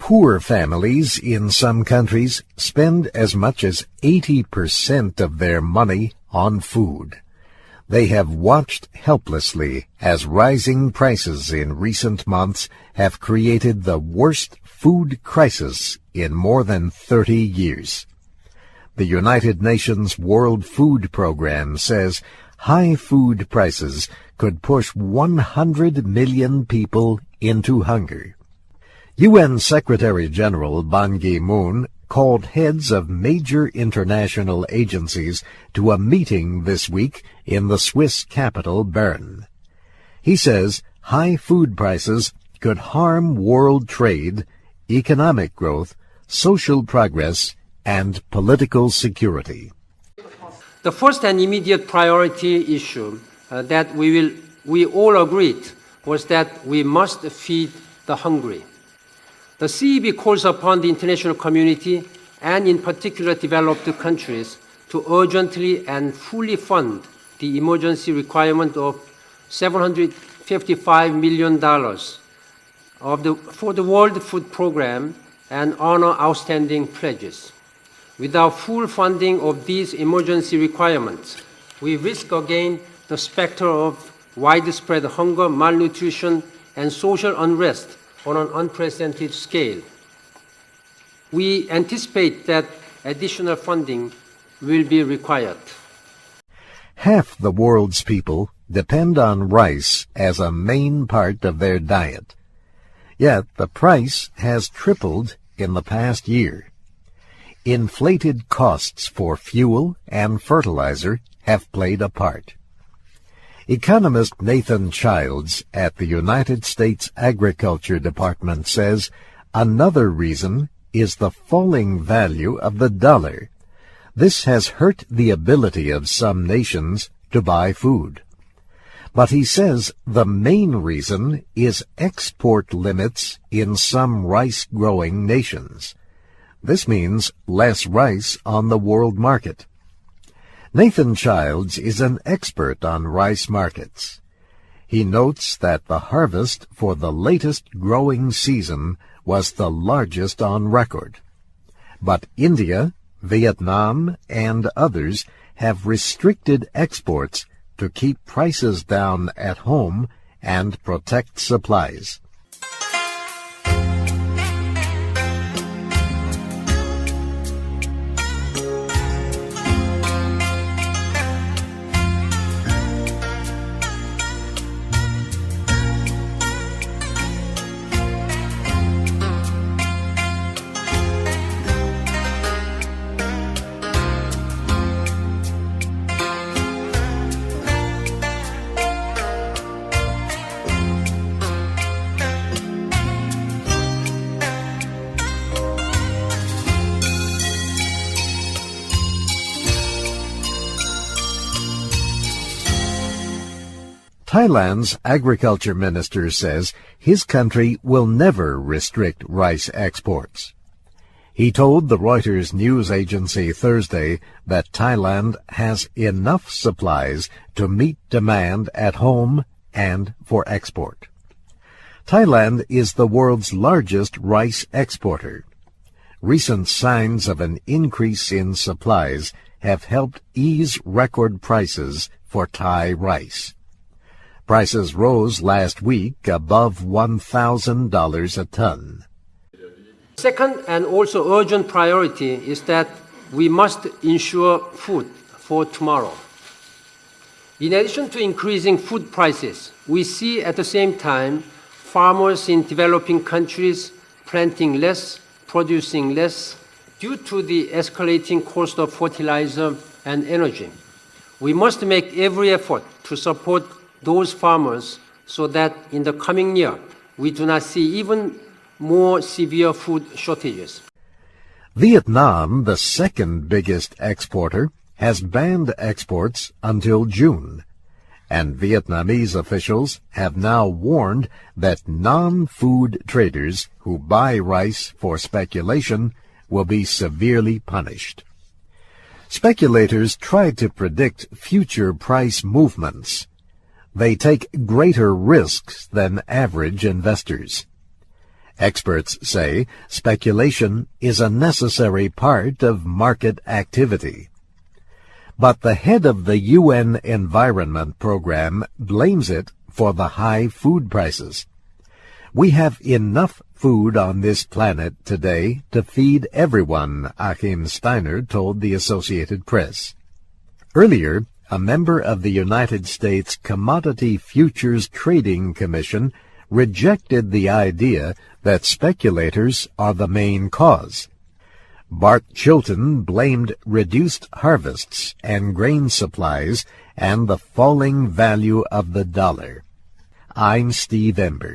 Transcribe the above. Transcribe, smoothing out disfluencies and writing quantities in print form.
Poor families in some countries spend as much as 80% of their money on food. They have watched helplessly as rising prices in recent months have created the worst food crisis in more than 30 years. The United Nations World Food Program says high food prices could push 100 million people into hunger. UN Secretary-General Ban Ki-moon called heads of major international agencies to a meeting this week in the Swiss capital Bern. He says high food prices could harm world trade, economic growth, social progress, and political security. The first and immediate priority issue that we all agreed was that we must feed the hungry. The CEB calls upon the international community, and in particular developed countries, to urgently and fully fund the emergency requirement of $755 million for the World Food Program and honor outstanding pledges. Without full funding of these emergency requirements, we risk again the specter of widespread hunger, malnutrition, and social unrest on an unprecedented scale. We anticipate that additional funding will be required. Half the world's people depend on rice as a main part of their diet. Yet the price has tripled in the past year. Inflated costs for fuel and fertilizer have played a part. Economist Nathan Childs at the United States Agriculture Department says another reason is the falling value of the dollar. This has hurt the ability of some nations to buy food. But he says the main reason is export limits in some rice-growing nations. This means less rice on the world market. Nathan Childs is an expert on rice markets. He notes that the harvest for the latest growing season was the largest on record. But India, Vietnam, and others have restricted exports to keep prices down at home and protect supplies. Thailand's agriculture minister says his country will never restrict rice exports. He told the Reuters news agency Thursday that Thailand has enough supplies to meet demand at home and for export. Thailand is the world's largest rice exporter. Recent signs of an increase in supplies have helped ease record prices for Thai rice. Prices rose last week above $1,000 a ton. Second and also urgent priority is that we must ensure food for tomorrow. In addition to increasing food prices, we see at the same time farmers in developing countries planting less, producing less, due to the escalating cost of fertilizer and energy. We must make every effort to support those farmers so that in the coming year we do not see even more severe food shortages. Vietnam, the second biggest exporter, has banned exports until June, and Vietnamese officials have now warned that non-food traders who buy rice for speculation will be severely punished. Speculators try to predict future price movements. They take greater risks than average investors. Experts say speculation is a necessary part of market activity. But the head of the UN Environment Program blames it for the high food prices. We have enough food on this planet today to feed everyone, Achim Steiner told the Associated Press. Earlier, a member of the United States Commodity Futures Trading Commission rejected the idea that speculators are the main cause. Bart Chilton blamed reduced harvests and grain supplies and the falling value of the dollar. I'm Steve Ember.